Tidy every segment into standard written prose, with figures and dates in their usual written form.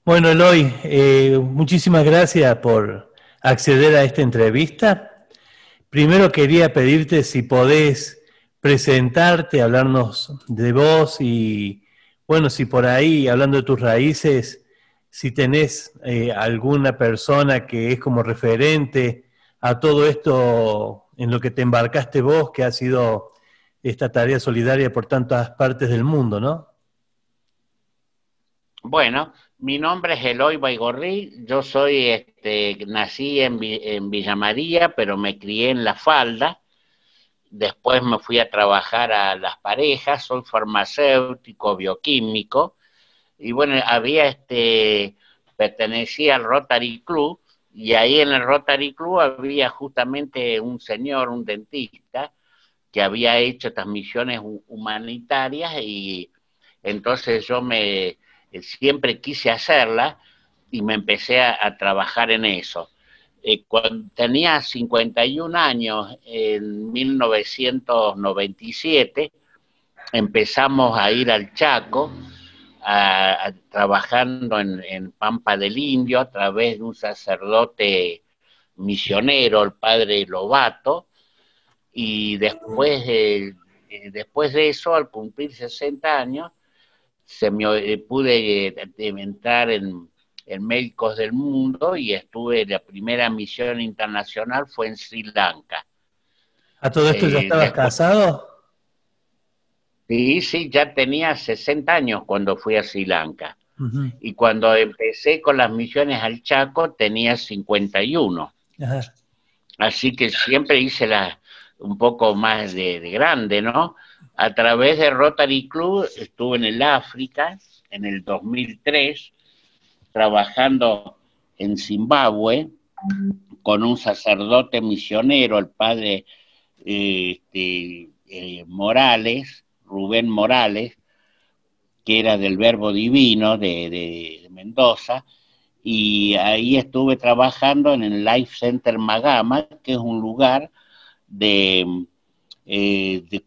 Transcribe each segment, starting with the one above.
Bueno, Eloy, muchísimas gracias por acceder a esta entrevista. Primero quería pedirte si podés presentarte, hablarnos de vos y, bueno, si por ahí, hablando de tus raíces, si tenés alguna persona que es como referente a todo esto en lo que te embarcaste vos, que ha sido esta tarea solidaria por tantas partes del mundo, ¿no? Bueno, mi nombre es Eloy Baigorri, yo soy, nací en Villa María, pero me crié en La Falda, después me fui a trabajar a Las Parejas, soy farmacéutico, bioquímico, y bueno, pertenecía al Rotary Club, y ahí en el Rotary Club había justamente un señor, un dentista, que había hecho estas misiones humanitarias y entonces siempre quise hacerla y me empecé a trabajar en eso. Cuando tenía 51 años, en 1997, empezamos a ir al Chaco, trabajando en Pampa del Indio a través de un sacerdote misionero, el padre Lobato, y después de eso, al cumplir 60 años, pude entrar en Médicos del Mundo y estuve, la primera misión internacional fue en Sri Lanka. ¿A todo esto ya estabas Después, casado? sí, sí, ya tenía 60 años cuando fui a Sri Lanka. Ujú. Y cuando empecé con las misiones al Chaco tenía 51. Ajá. Así que siempre hice un poco más de grande, ¿no? A través de Rotary Club estuve en el África en el 2003, trabajando en Zimbabue con un sacerdote misionero, el padre Morales, Rubén Morales, que era del Verbo Divino de Mendoza, y ahí estuve trabajando en el Life Center Magama, que es un lugar de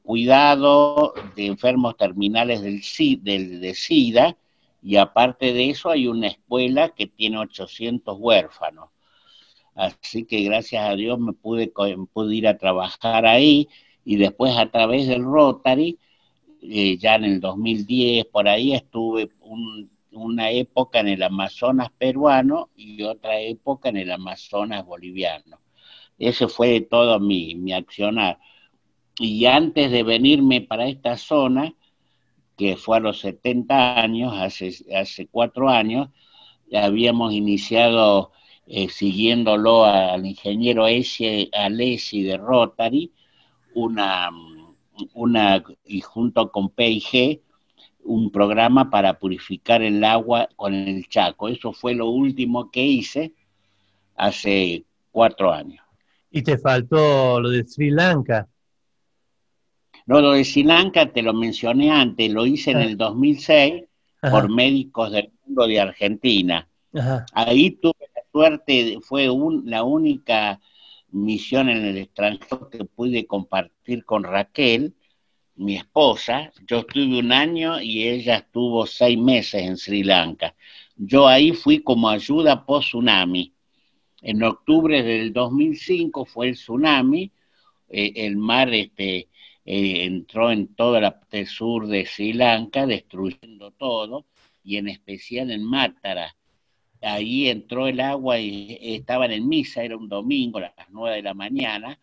cuidado de enfermos terminales de SIDA, y aparte de eso hay una escuela que tiene 800 huérfanos. Así que gracias a Dios pude ir a trabajar ahí, y después a través del Rotary, ya en el 2010, por ahí estuve una época en el Amazonas peruano y otra época en el Amazonas boliviano. Ese fue todo mi accionar. Y antes de venirme para esta zona, que fue a los 70 años, hace 4 años, ya habíamos iniciado, siguiéndolo al ingeniero Alessi de Rotary, una, y junto con PIG, un programa para purificar el agua con el Chaco. Eso fue lo último que hice hace 4 años. Y te faltó lo de Sri Lanka. No, lo de Sri Lanka te lo mencioné antes, lo hice en Ah, el 2006 por ajá, Médicos del Mundo de Argentina. ajá. Ahí tuve la suerte, fue la única misión en el extranjero que pude compartir con Raquel, mi esposa. Yo estuve un año y ella estuvo 6 meses en Sri Lanka. Yo ahí fui como ayuda post-tsunami. En octubre del 2005 fue el tsunami, el mar entró en toda la parte sur de Sri Lanka, destruyendo todo, y en especial en Mátara. Ahí entró el agua y estaban en misa, era un domingo a las 9 de la mañana,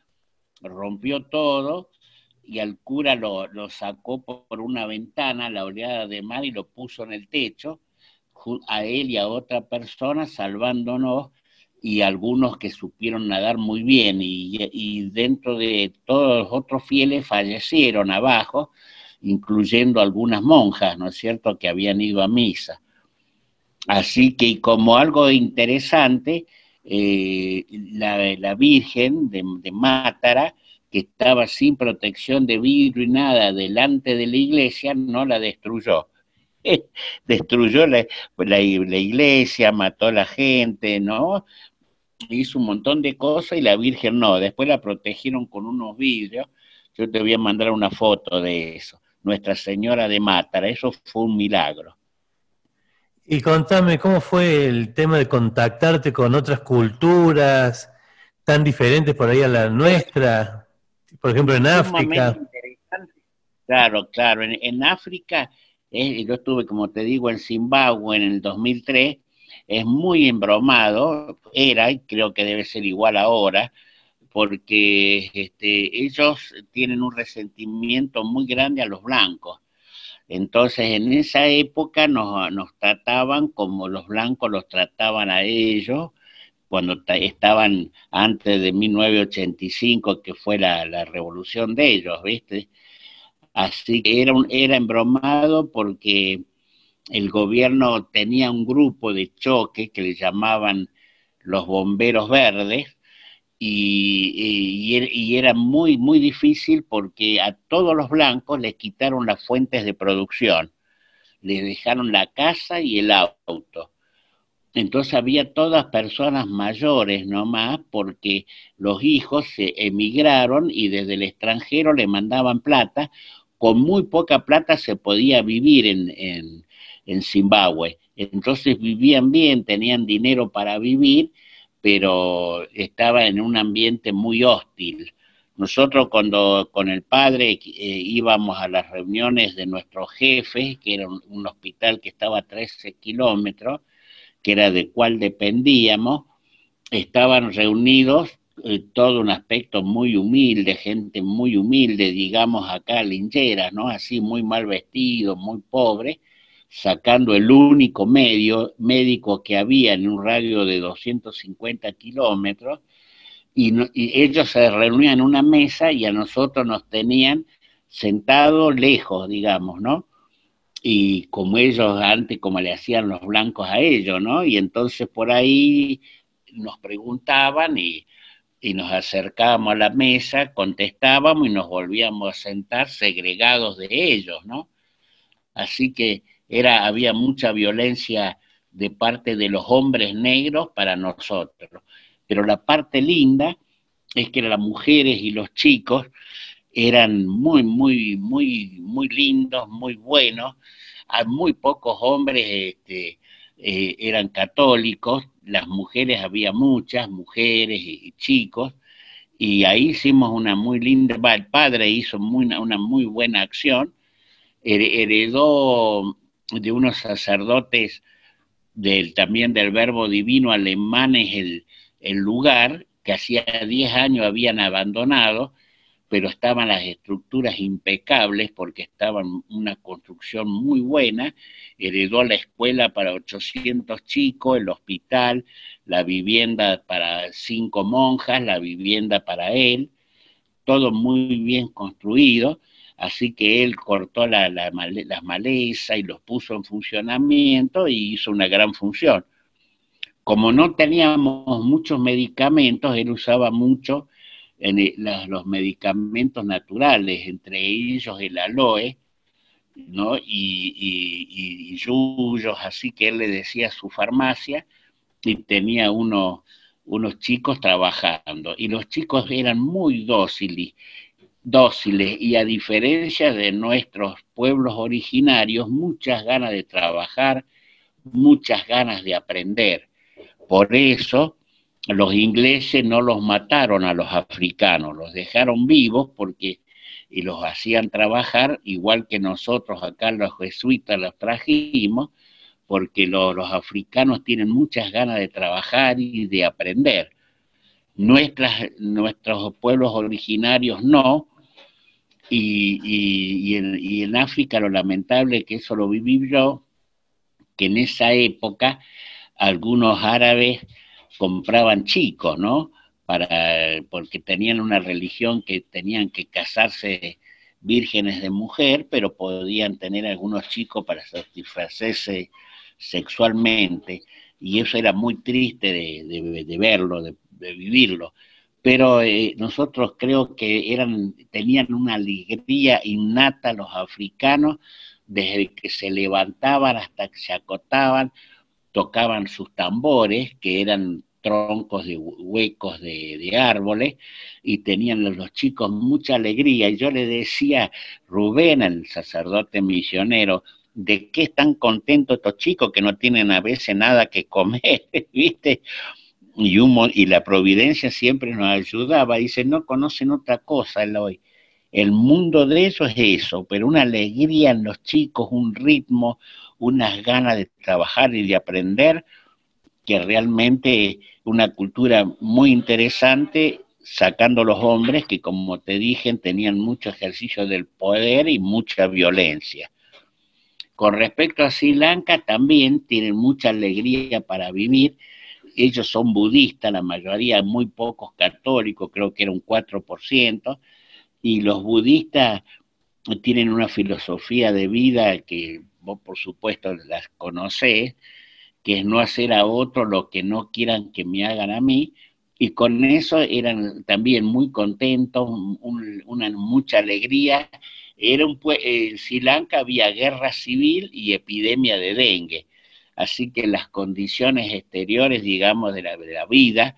rompió todo y al cura lo sacó por una ventana, la oleada de mar, y lo puso en el techo, a él y a otra persona, salvándonos, y algunos que supieron nadar muy bien, y dentro de todos los otros fieles fallecieron abajo, incluyendo algunas monjas, ¿no es cierto?, que habían ido a misa. Así que como algo interesante, la Virgen de Mátara, que estaba sin protección de vidrio y nada delante de la iglesia, no la destruyó. Destruyó la iglesia, mató a la gente, ¿no? Hizo un montón de cosas y la Virgen no. Después la protegieron con unos vidrios. Yo te voy a mandar una foto de eso. Nuestra Señora de Mátara, eso fue un milagro. Y contame, ¿cómo fue el tema de contactarte con otras culturas tan diferentes por ahí a la nuestra? Por ejemplo, en Sumamente África. interesante. Claro, claro. En África, yo estuve, como te digo, en Zimbabue en el 2003, es muy embromado, era, y creo que debe ser igual ahora, porque ellos tienen un resentimiento muy grande a los blancos. Entonces, en esa época nos trataban como los blancos los trataban a ellos, cuando estaban antes de 1985, que fue la revolución de ellos, ¿viste? Así que era embromado porque el gobierno tenía un grupo de choque que le llamaban los bomberos verdes, y era muy, muy difícil porque a todos los blancos les quitaron las fuentes de producción, les dejaron la casa y el auto. Entonces había todas personas mayores nomás, porque los hijos se emigraron y desde el extranjero le mandaban plata. Con muy poca plata se podía vivir en Zimbabue. Entonces vivían bien, tenían dinero para vivir, pero estaba en un ambiente muy hostil. Nosotros cuando con el padre íbamos a las reuniones de nuestro jefe, que era un hospital que estaba a 13 kilómetros, que era de cuál dependíamos, estaban reunidos todo un aspecto muy humilde, gente muy humilde, digamos acá lincheras, ¿no? Así muy mal vestido, muy pobre, sacando el único médico que había en un radio de 250 kilómetros, y ellos se reunían en una mesa y a nosotros nos tenían sentados lejos, digamos, ¿no? Y como ellos antes, como le hacían los blancos a ellos, ¿no? Y entonces por ahí nos preguntaban y nos acercábamos a la mesa, contestábamos y nos volvíamos a sentar segregados de ellos, ¿no? Así que había mucha violencia de parte de los hombres negros para nosotros. Pero la parte linda es que las mujeres y los chicos eran muy, muy, muy, muy lindos, muy buenos. Hay muy pocos hombres eran católicos, las mujeres había muchas, mujeres y chicos, y ahí hicimos una muy linda, el padre hizo una muy buena acción, heredó de unos sacerdotes también del Verbo Divino alemanes el lugar que hacía 10 años habían abandonado, pero estaban las estructuras impecables porque estaban una construcción muy buena, heredó la escuela para 800 chicos, el hospital, la vivienda para 5 monjas, la vivienda para él, todo muy bien construido, así que él cortó las malezas y los puso en funcionamiento y hizo una gran función. Como no teníamos muchos medicamentos, él usaba mucho los medicamentos naturales, entre ellos el aloe, ¿no? Y yuyos, así que él le decía a su farmacia y tenía unos chicos trabajando. Y los chicos eran muy dóciles y a diferencia de nuestros pueblos originarios, muchas ganas de trabajar, muchas ganas de aprender. Por eso los ingleses no los mataron a los africanos, los dejaron vivos porque y los hacían trabajar igual que nosotros acá los jesuitas los trajimos, porque los africanos tienen muchas ganas de trabajar y de aprender. Nuestros pueblos originarios no, y en África lo lamentable que eso lo viví yo, que en esa época algunos árabes compraban chicos, ¿no? Porque tenían una religión que tenían que casarse vírgenes de mujer, pero podían tener algunos chicos para satisfacerse sexualmente, y eso era muy triste de verlo, de vivirlo. Pero nosotros creo que tenían una alegría innata los africanos, desde que se levantaban hasta que se acotaban, tocaban sus tambores, que eran troncos de huecos de árboles, y tenían los chicos mucha alegría. Y yo le decía, Rubén, el sacerdote misionero, ¿de qué están contentos estos chicos que no tienen a veces nada que comer? ¿Viste? Y la providencia siempre nos ayudaba. Dice, no conocen otra cosa el hoy. El mundo de eso es eso, pero una alegría en los chicos, un ritmo, unas ganas de trabajar y de aprender, que realmente una cultura muy interesante, sacando los hombres que, como te dije, tenían mucho ejercicio del poder y mucha violencia. Con respecto a Sri Lanka, también tienen mucha alegría para vivir. Ellos son budistas, la mayoría, muy pocos católicos, creo que era un 4%, y los budistas tienen una filosofía de vida que vos por supuesto las conocés, que es no hacer a otro lo que no quieran que me hagan a mí, y con eso eran también muy contentos, una mucha alegría. En Sri Lanka había guerra civil y epidemia de dengue, así que las condiciones exteriores, digamos, de la vida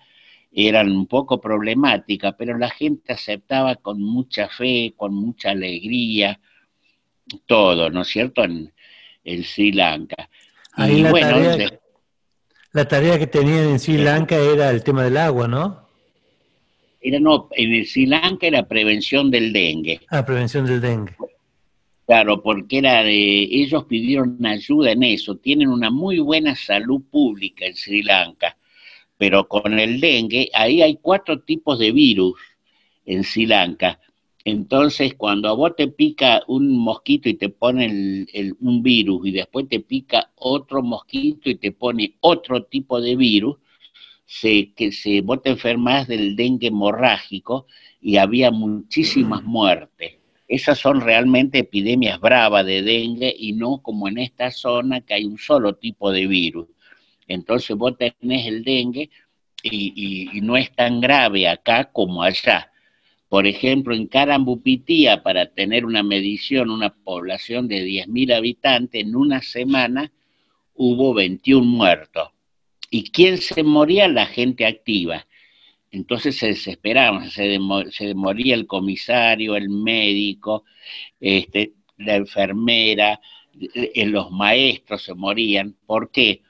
eran un poco problemáticas, pero la gente aceptaba con mucha fe, con mucha alegría, todo, ¿no es cierto?, en Sri Lanka. Ahí Y bueno, la tarea que tenían en Sri Lanka era el tema del agua, ¿no? no, en el Sri Lanka era prevención del dengue. Ah, prevención del dengue. Claro, porque ellos pidieron ayuda en eso, tienen una muy buena salud pública en Sri Lanka, pero con el dengue, ahí hay 4 tipos de virus en Sri Lanka. Entonces, cuando a vos te pica un mosquito y te pone un virus, y después te pica otro mosquito y te pone otro tipo de virus, vos te enfermas del dengue hemorrágico y había muchísimas muertes. Esas son realmente epidemias bravas de dengue y no como en esta zona que hay un solo tipo de virus. Entonces vos tenés el dengue y no es tan grave acá como allá. Por ejemplo, en Carambupitía, para tener una medición, una población de 10.000 habitantes, en una semana hubo 21 muertos. ¿Y quién se moría? La gente activa. Entonces se desesperaban, se moría el comisario, el médico, la enfermera, los maestros se morían. ¿Por qué?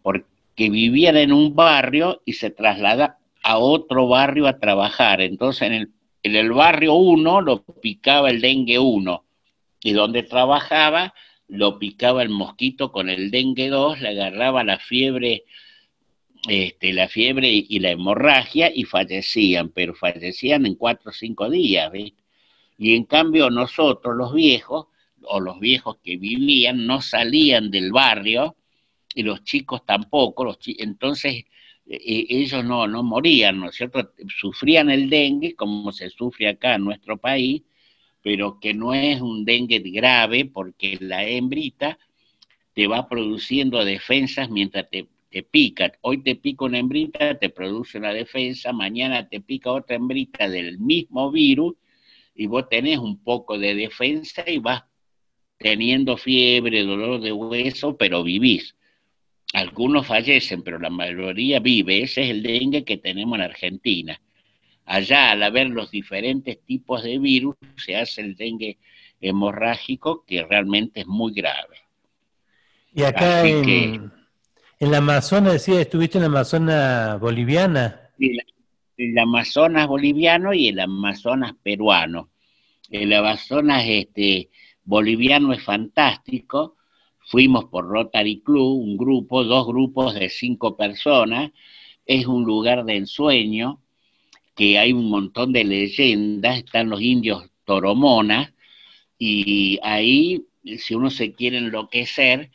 Porque vivían en un barrio y se trasladaban a otro barrio a trabajar. Entonces en el barrio 1 lo picaba el dengue 1 y donde trabajaba lo picaba el mosquito con el dengue 2, le agarraba la fiebre y la hemorragia y fallecían, pero fallecían en 4 o 5 días, ¿ves? Y en cambio nosotros los viejos, o los viejos que vivían, no salían del barrio, y los chicos tampoco, entonces ellos no morían, ¿no es cierto? Sufrían el dengue, como se sufre acá en nuestro país, pero que no es un dengue grave, porque la hembrita te va produciendo defensas mientras te pica. Hoy te pica una hembrita, te produce una defensa, mañana te pica otra hembrita del mismo virus, y vos tenés un poco de defensa y vas teniendo fiebre, dolor de hueso, pero vivís. Algunos fallecen, pero la mayoría vive. Ese es el dengue que tenemos en Argentina. Allá, al haber los diferentes tipos de virus, se hace el dengue hemorrágico, que realmente es muy grave. Y acá en la Amazonas, decía, estuviste en la Amazonas boliviana. El Amazonas boliviano y el Amazonas peruano. El Amazonas boliviano es fantástico. Fuimos por Rotary Club, dos grupos de 5 personas. Es un lugar de ensueño, que hay un montón de leyendas. Están los indios toromonas, y ahí, si uno se quiere enloquecer,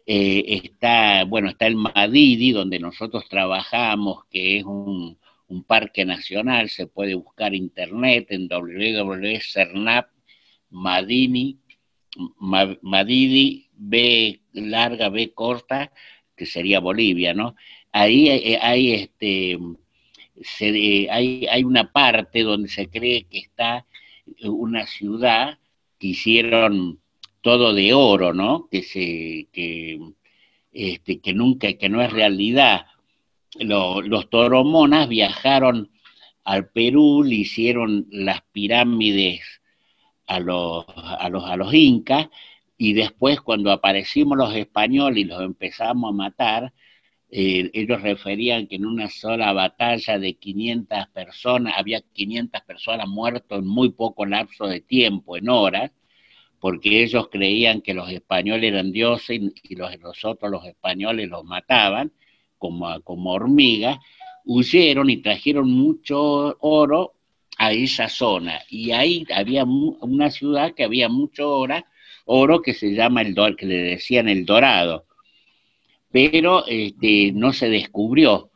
está el Madidi, donde nosotros trabajamos, que es un parque nacional. Se puede buscar internet en www.cernap Madidi, B larga, B corta, que sería Bolivia, ¿no? Ahí hay una parte donde se cree que está una ciudad que hicieron todo de oro, ¿no? Que no es realidad. Los toromonas viajaron al Perú, le hicieron las pirámides a los incas, y después cuando aparecimos los españoles y los empezamos a matar, ellos referían que en una sola batalla de 500 personas, había 500 personas muertas en muy poco lapso de tiempo, en horas, porque ellos creían que los españoles eran dioses y nosotros los españoles los mataban como hormigas, huyeron y trajeron mucho oro a esa zona. Y ahí había una ciudad que había mucho oro que se llama que le decían el Dorado, pero no se descubrió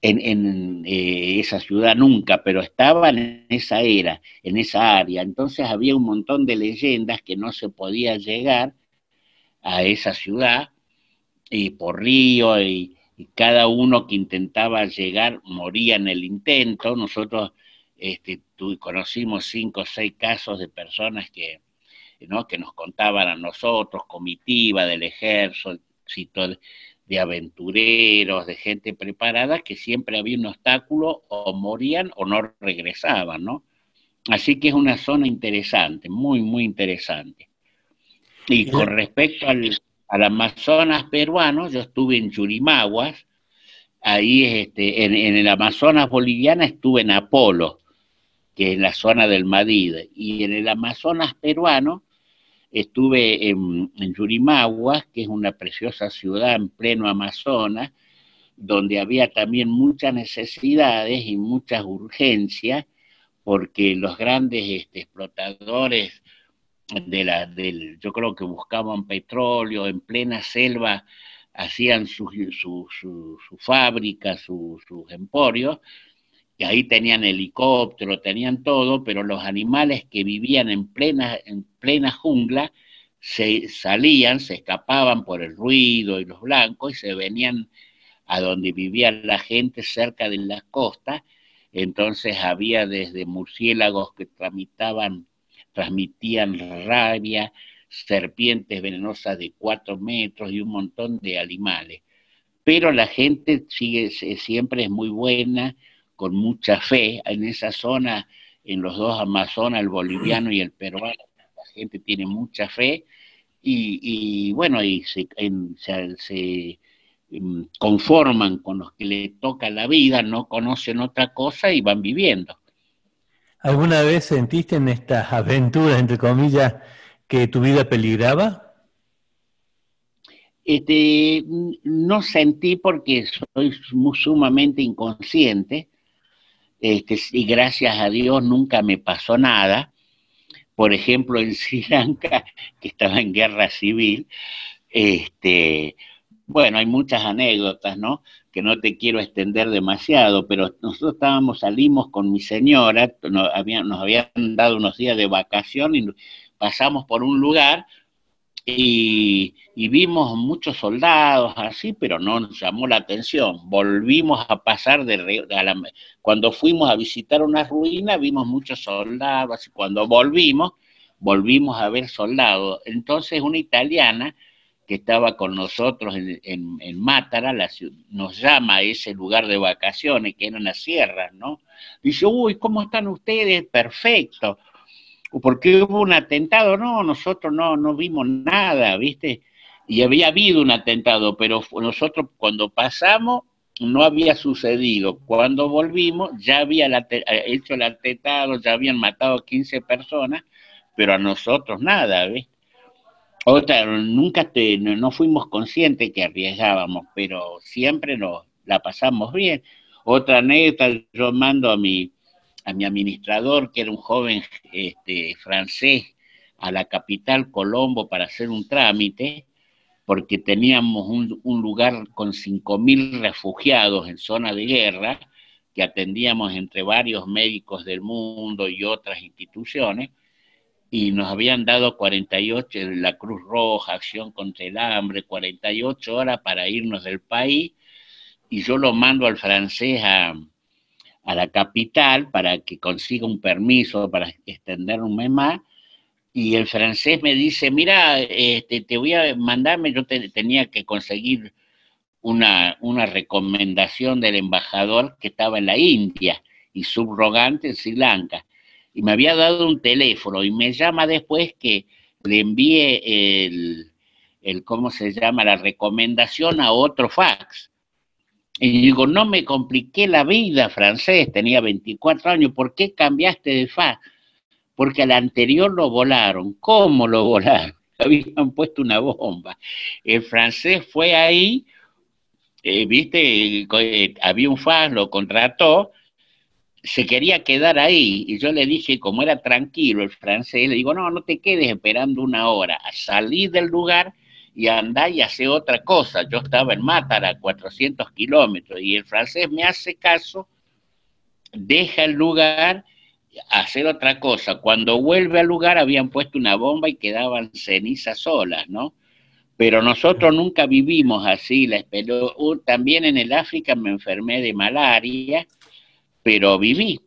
en esa ciudad nunca, pero estaba en esa era, en esa área. Entonces había un montón de leyendas que no se podía llegar a esa ciudad, y por río, y cada uno que intentaba llegar moría en el intento. Nosotros conocimos 5 o 6 casos de personas que, ¿no?, que nos contaban a nosotros, comitiva del ejército, de aventureros, de gente preparada, que siempre había un obstáculo, o morían o no regresaban, ¿no? Así que es una zona interesante, muy, muy interesante. Y con respecto al Amazonas peruano, yo estuve en Yurimaguas, ahí en el Amazonas boliviana estuve en Apolo, que es la zona del Madrid, y en el Amazonas peruano estuve en Yurimaguas, que es una preciosa ciudad en pleno Amazonas, donde había también muchas necesidades y muchas urgencias, porque los grandes explotadores yo creo que buscaban petróleo en plena selva, hacían sus fábricas, sus emporios, y ahí tenían helicóptero, tenían todo, pero los animales que vivían en plena jungla se escapaban por el ruido y los blancos, y se venían a donde vivía la gente cerca de las costas. Entonces había desde murciélagos que transmitían rabia, serpientes venenosas de 4 metros y un montón de animales. Pero la gente siempre es muy buena, con mucha fe. En esa zona, en los dos Amazonas, el boliviano y el peruano, la gente tiene mucha fe, y bueno, y se conforman con los que le toca la vida, no conocen otra cosa y van viviendo. ¿Alguna vez sentiste en estas aventuras, entre comillas, que tu vida peligraba? No sentí, porque soy sumamente inconsciente, y gracias a Dios nunca me pasó nada. Por ejemplo, en Sri Lanka, que estaba en guerra civil, bueno, hay muchas anécdotas, ¿no?, que no te quiero extender demasiado, pero nosotros salimos con mi señora, nos habían dado unos días de vacación, y pasamos por un lugar y vimos muchos soldados así, pero no nos llamó la atención. Volvimos a pasar cuando fuimos a visitar una ruina, vimos muchos soldados, y cuando volvimos a ver soldados. Entonces una italiana que estaba con nosotros en Mátara, nos llama a ese lugar de vacaciones, que eran las sierras, ¿no? Dice: uy, ¿cómo están ustedes? Perfecto. Porque hubo un atentado. No, nosotros no vimos nada, ¿viste? Y había habido un atentado, pero nosotros cuando pasamos no había sucedido. Cuando volvimos ya había hecho el atentado, ya habían matado 15 personas, pero a nosotros nada, ¿viste? Nunca no fuimos conscientes que arriesgábamos, pero siempre la pasamos bien. Otra anécdota: yo mando a mi administrador, que era un joven francés, a la capital, Colombo, para hacer un trámite, porque teníamos un lugar con 5.000 refugiados en zona de guerra, que atendíamos entre varios médicos del mundo y otras instituciones, y nos habían dado 48, la Cruz Roja, Acción contra el Hambre, 48 horas para irnos del país, y yo lo mando al francés a la capital para que consiga un permiso para extender un mes más, y el francés me dice: mira, te voy a mandarme, yo tenía que conseguir una recomendación del embajador que estaba en la India y subrogante en Sri Lanka, y me había dado un teléfono, y me llama después que le envié ¿cómo se llama?, la recomendación a otro fax. Y digo, no me compliqué la vida, francés, tenía 24 años, ¿por qué cambiaste de fax? Porque al anterior lo volaron. ¿Cómo lo volaron? Habían puesto una bomba. El francés fue ahí, viste, había un fax, lo contrató, se quería quedar ahí, y yo le dije, como era tranquilo el francés, le digo, no, no te quedes esperando una hora, salí del lugar y andá y hace otra cosa. Yo estaba en Mátara, a 400 kilómetros, y el francés me hace caso, deja el lugar, hacer otra cosa. Cuando vuelve al lugar habían puesto una bomba y quedaban cenizas solas, ¿no? Pero nosotros nunca vivimos así. También en el África me enfermé de malaria, pero viví.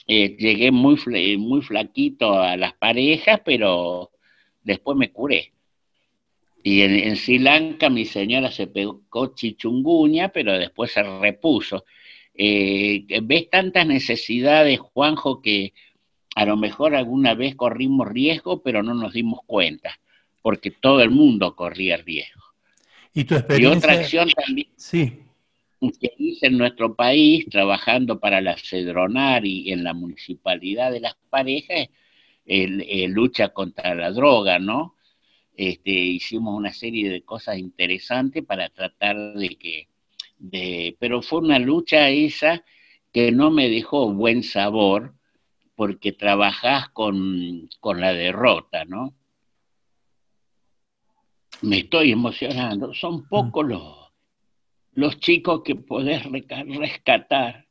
Llegué muy flaquito a las parejas, pero después me curé. Y en Sri Lanka mi señora se pegó chichungunya, pero después se repuso. ¿Ves tantas necesidades, Juanjo, que a lo mejor alguna vez corrimos riesgo, pero no nos dimos cuenta, porque todo el mundo corría riesgo? ¿Y tu Y otra experiencia? acción también Sí. que hice en nuestro país, trabajando para la Cedronar y en la municipalidad de Las Parejas, lucha contra la droga, ¿no? Hicimos una serie de cosas interesantes para tratar pero fue una lucha esa que no me dejó buen sabor, porque trabajás con la derrota, ¿no? Me estoy emocionando, son pocos los chicos que podés rescatar,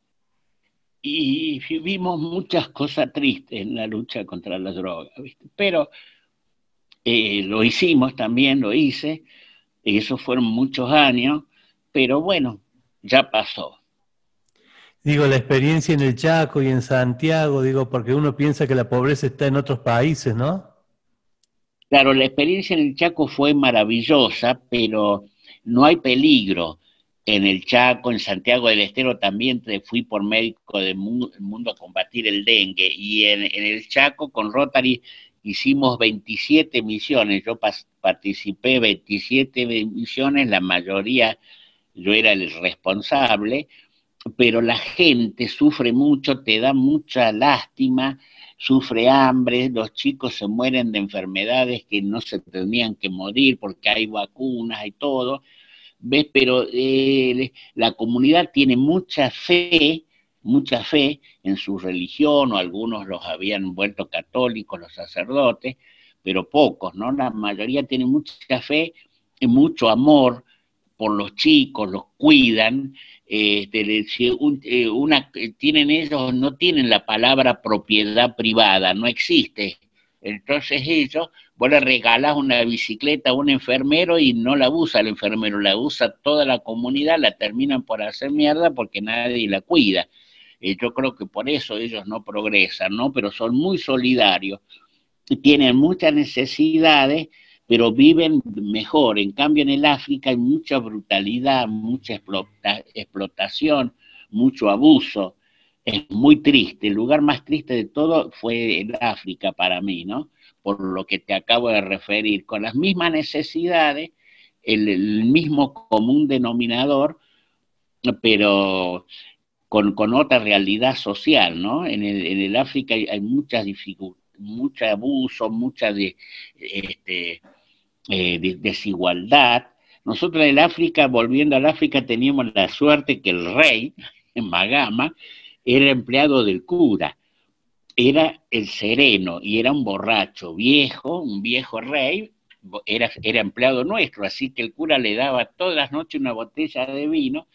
y vimos muchas cosas tristes en la lucha contra la droga, ¿viste? Pero lo hicimos también, lo hice, y eso fueron muchos años, pero bueno, ya pasó. Digo, la experiencia en el Chaco y en Santiago, digo, porque uno piensa que la pobreza está en otros países, ¿no? Claro, la experiencia en el Chaco fue maravillosa, pero no hay peligro. En el Chaco, en Santiago del Estero también fui por médico del mundo a combatir el dengue, y en el Chaco con Rotary hicimos 27 misiones. Yo participé 27 misiones, la mayoría yo era el responsable, pero la gente sufre mucho, te da mucha lástima, sufre hambre, los chicos se mueren de enfermedades que no se tenían que morir porque hay vacunas y todo, ¿ves? Pero la comunidad tiene mucha fe en su religión, o algunos los habían vuelto católicos, los sacerdotes, pero pocos, ¿no? La mayoría tiene mucha fe y mucho amor por los chicos, los cuidan. Tienen ellos, no tienen la palabra propiedad privada, no existe. Entonces ellos, vos le regalás una bicicleta a un enfermero y no la usa el enfermero, la usa toda la comunidad, la terminan por hacer mierda porque nadie la cuida. Yo creo que por eso ellos no progresan, ¿no? Pero son muy solidarios, tienen muchas necesidades, pero viven mejor. En cambio, en el África hay mucha brutalidad, mucha explotación, mucho abuso. Es muy triste. El lugar más triste de todo fue el África para mí, ¿no? Por lo que te acabo de referir. Con las mismas necesidades, el mismo común denominador, pero con otra realidad social, ¿no? En el África hay muchas dificultades, mucho abuso, mucha desigualdad. Nosotros en el África, volviendo al África, teníamos la suerte que el rey, en Magama, era empleado del cura, era el sereno, y era un borracho viejo, un viejo rey, era empleado nuestro, así que el cura le daba todas las noches una botella de vino,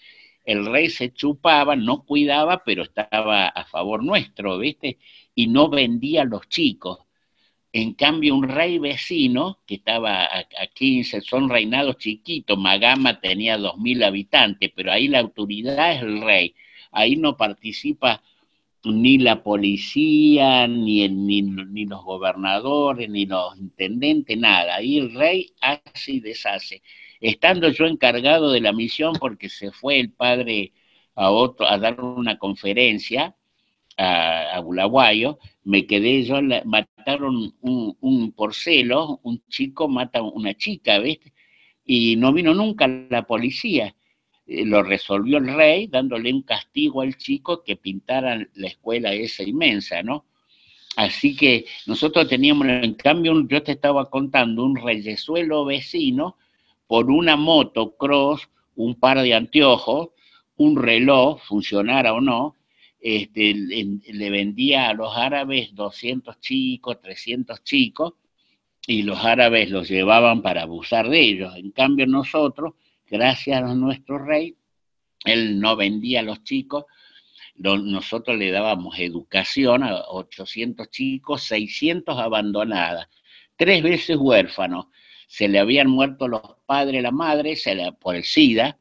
el rey se chupaba, no cuidaba, pero estaba a favor nuestro, ¿viste? Y no vendía a los chicos. En cambio, un rey vecino, que estaba a 15, son reinados chiquitos, Magama tenía 2000 habitantes, pero ahí la autoridad es el rey. Ahí no participa ni la policía, ni los gobernadores, ni los intendentes, nada. Ahí el rey hace y deshace. Estando yo encargado de la misión, porque se fue el padre a dar una conferencia a Bulawayo, me quedé yo mataron por celos, un chico mata a una chica, ¿viste? Y no vino nunca la policía. Lo resolvió el rey dándole un castigo al chico que pintara la escuela esa inmensa, ¿no? Así que nosotros teníamos, en cambio, yo te estaba contando, un reyesuelo vecino por una moto cross, un par de anteojos, un reloj, funcionara o no, le vendía a los árabes 200 chicos, 300 chicos, y los árabes los llevaban para abusar de ellos. En cambio nosotros, gracias a nuestro rey, él no vendía a los chicos, nosotros le dábamos educación a 800 chicos, 600 abandonadas, 3 veces huérfanos. Se le habían muerto los padres, la madre, por el SIDA,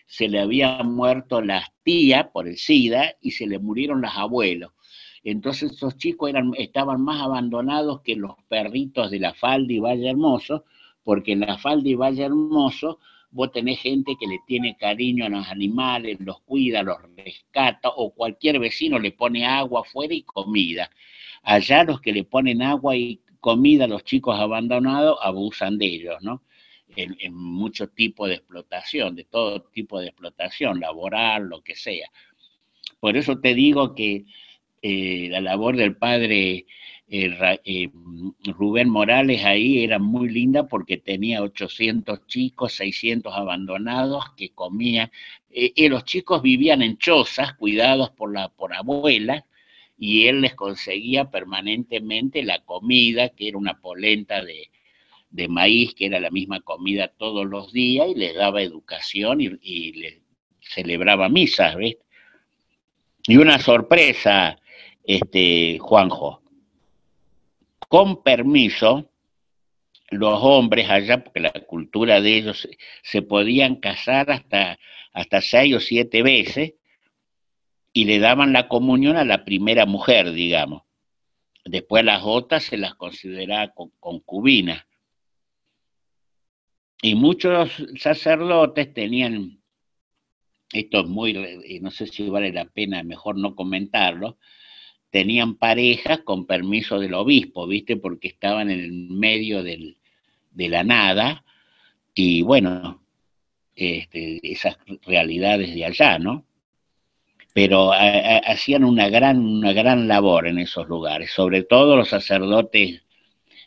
se le habían muerto las tías por el SIDA y se le murieron los abuelos. Entonces esos chicos estaban más abandonados que los perritos de la Falda y Valle Hermoso, porque en la Falda y Valle Hermoso vos tenés gente que le tiene cariño a los animales, los cuida, los rescata, o cualquier vecino le pone agua afuera y comida. Allá los que le ponen agua y comida a los chicos abandonados abusan de ellos, ¿no? En muchos tipos de explotación, de todo tipo de explotación, laboral, lo que sea. Por eso te digo que la labor del padre Rubén Morales ahí era muy linda porque tenía 800 chicos, 600 abandonados que comían. Los chicos vivían en chozas cuidados por abuelas y él les conseguía permanentemente la comida, que era una polenta de maíz, que era la misma comida todos los días, y les daba educación y les celebraba misas, ¿ves? Y una sorpresa, Juanjo, con permiso, los hombres allá, porque la cultura de ellos se podían casar hasta 6 o 7 veces, y le daban la comunión a la primera mujer, digamos. Después las otras se las consideraba concubinas. Y muchos sacerdotes tenían, esto es muy, no sé si vale la pena, mejor no comentarlo, tenían parejas con permiso del obispo, ¿viste? Porque estaban en el medio de la nada, y bueno, esas realidades de allá, ¿no? Pero hacían una gran labor en esos lugares, sobre todo los sacerdotes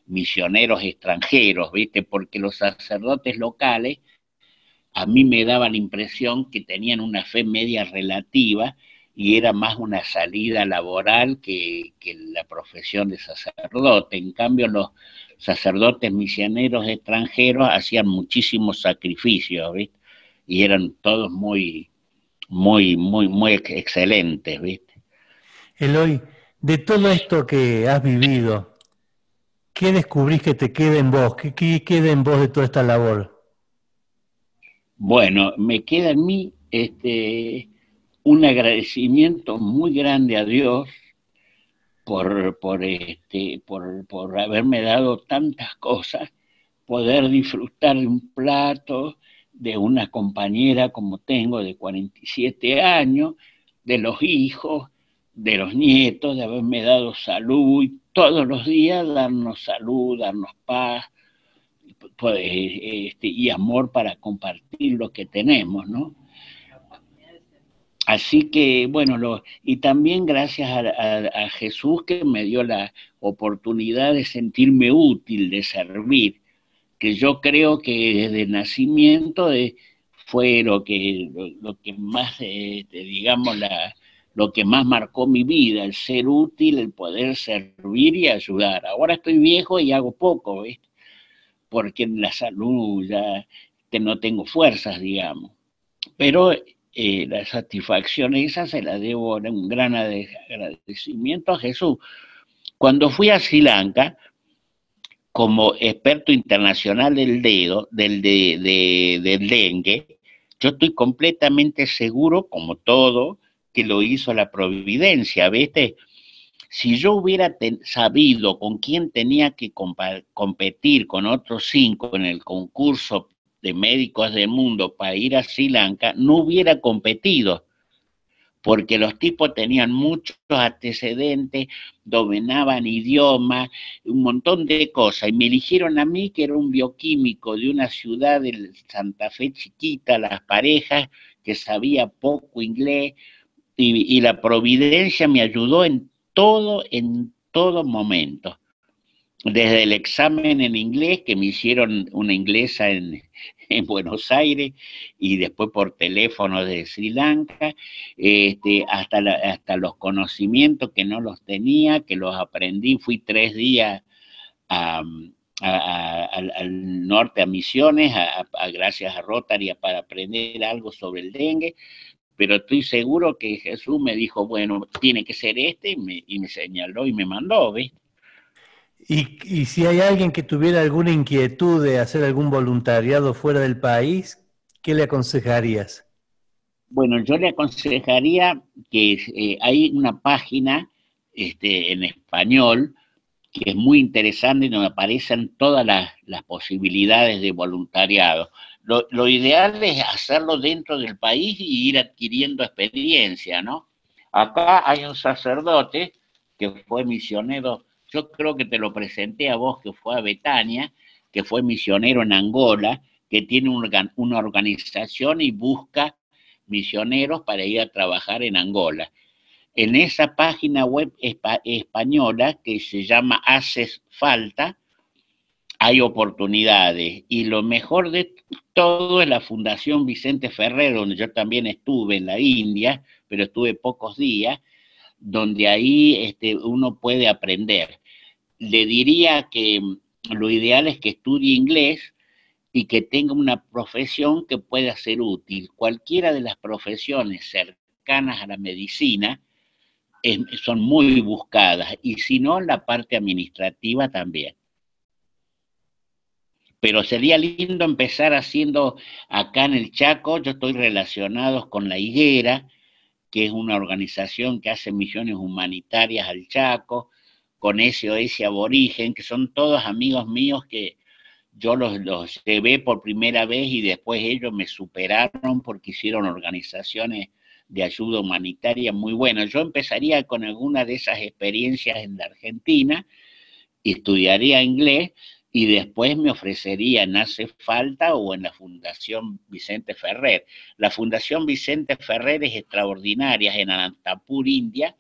misioneros extranjeros, ¿viste? Porque los sacerdotes locales a mí me daba la impresión que tenían una fe media relativa y era más una salida laboral que la profesión de sacerdote. En cambio, los sacerdotes misioneros extranjeros hacían muchísimos sacrificios, ¿viste? Y eran todos muy excelentes, ¿viste? Eloy, de todo esto que has vivido, ¿qué descubrís que te queda en vos? ¿Qué queda en vos de toda esta labor? Bueno, me queda en mí un agradecimiento muy grande a Dios por haberme dado tantas cosas, poder disfrutar de un plato, de una compañera como tengo de 47 años, de los hijos, de los nietos, de haberme dado salud y todos los días darnos salud, darnos paz y amor para compartir lo que tenemos, ¿no? Así que, bueno, y también gracias a Jesús que me dio la oportunidad de sentirme útil, de servir, que yo creo que desde el nacimiento fue lo que más, digamos, lo que más marcó mi vida, el ser útil, el poder servir y ayudar. Ahora estoy viejo y hago poco, ¿ves? Porque en la salud ya no tengo fuerzas, digamos. Pero la satisfacción esa se la debo a un gran agradecimiento a Jesús. Cuando fui a Sri Lanka, como experto internacional del dengue, yo estoy completamente seguro, como todo, que lo hizo la providencia, ¿viste? Si yo hubiera sabido con quién tenía que competir con otros 5 en el concurso de médicos del mundo para ir a Sri Lanka, no hubiera competido, porque los tipos tenían muchos antecedentes, dominaban idiomas, un montón de cosas, y me eligieron a mí, que era un bioquímico de una ciudad de Santa Fe chiquita, las parejas, que sabía poco inglés, y la providencia me ayudó en todo momento. Desde el examen en inglés, que me hicieron una inglesa en Buenos Aires, y después por teléfono de Sri Lanka, hasta los conocimientos que no los tenía, que los aprendí. Fui 3 días al norte a Misiones, gracias a Rotary, para aprender algo sobre el dengue, pero estoy seguro que Jesús me dijo, bueno, tiene que ser este, y me señaló y me mandó, ¿ves? Y si hay alguien que tuviera alguna inquietud de hacer algún voluntariado fuera del país, ¿qué le aconsejarías? Bueno, yo le aconsejaría que hay una página en español que es muy interesante y donde aparecen todas las posibilidades de voluntariado. Lo ideal es hacerlo dentro del país y ir adquiriendo experiencia, ¿no? Acá hay un sacerdote que fue misionero, yo creo que te lo presenté a vos, que fue a Betania, que fue misionero en Angola, que tiene una organización y busca misioneros para ir a trabajar en Angola. En esa página web española que se llama Haces Falta, hay oportunidades, y lo mejor de todo es la Fundación Vicente Ferrer, donde yo también estuve en la India, pero estuve pocos días, donde ahí uno puede aprender. Le diría que lo ideal es que estudie inglés y que tenga una profesión que pueda ser útil. Cualquiera de las profesiones cercanas a la medicina son muy buscadas, y si no, la parte administrativa también. Pero sería lindo empezar haciendo acá en el Chaco. Yo estoy relacionado con La Higuera, que es una organización que hace misiones humanitarias al Chaco, con SOS Aborigen, que son todos amigos míos que yo los llevé por primera vez y después ellos me superaron porque hicieron organizaciones de ayuda humanitaria muy buenas. Yo empezaría con alguna de esas experiencias en la Argentina, estudiaría inglés y después me ofrecería en Hace Falta o en la Fundación Vicente Ferrer. La Fundación Vicente Ferrer es extraordinaria, es en Anantapur, India,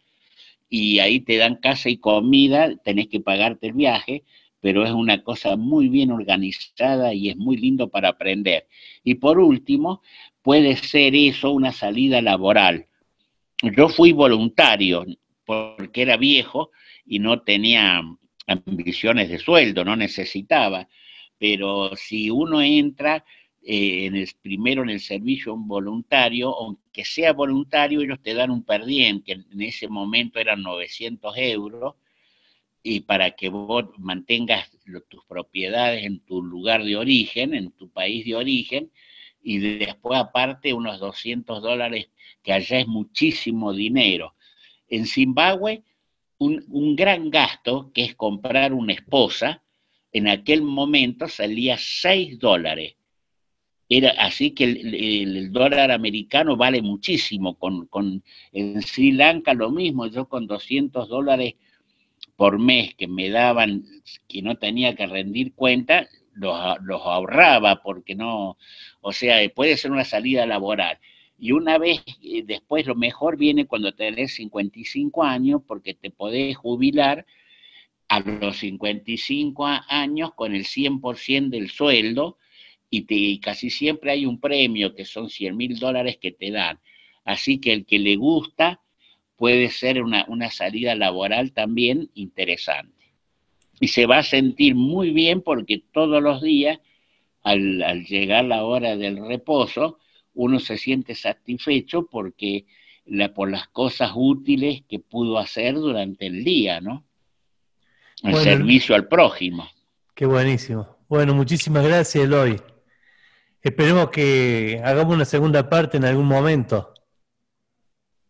y ahí te dan casa y comida, tenés que pagarte el viaje, pero es una cosa muy bien organizada y es muy lindo para aprender. Y por último, puede ser eso una salida laboral. Yo fui voluntario porque era viejo y no tenía ambiciones de sueldo, no necesitaba, pero si uno entra primero en el servicio voluntario, aunque sea voluntario, ellos te dan un per diem, que en ese momento eran 900 euros, y para que vos mantengas tus propiedades en tu lugar de origen, en tu país de origen, y después aparte unos $200, que allá es muchísimo dinero. En Zimbabue, un gran gasto, que es comprar una esposa, en aquel momento salía $6. Era así que el dólar americano vale muchísimo. En Sri Lanka lo mismo, yo con $200 por mes que me daban, que no tenía que rendir cuenta, los ahorraba, porque no, o sea, puede ser una salida laboral. Y una vez, después lo mejor viene cuando tenés 55 años, porque te podés jubilar a los 55 años con el 100% del sueldo, y casi siempre hay un premio que son $100.000 que te dan. Así que el que le gusta puede ser una salida laboral también interesante. Y se va a sentir muy bien porque todos los días, al llegar la hora del reposo, uno se siente satisfecho porque por las cosas útiles que pudo hacer durante el día, ¿no? El Bueno, servicio al prójimo. qué buenísimo. Bueno, muchísimas gracias, Eloy. Esperemos que hagamos una segunda parte en algún momento.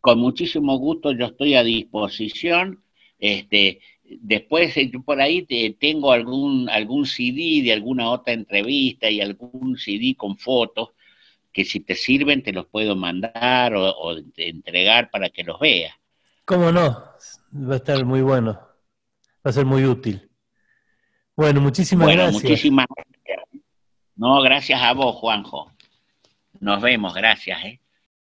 Con muchísimo gusto, yo estoy a disposición. Después yo por ahí tengo algún CD de alguna otra entrevista y algún CD con fotos que si te sirven te los puedo mandar o entregar para que los veas. ¿Cómo no? Va a estar muy bueno, va a ser muy útil. Bueno, muchísimas Bueno, gracias. muchísimas gracias. No, gracias a vos, Juanjo. Nos vemos, gracias.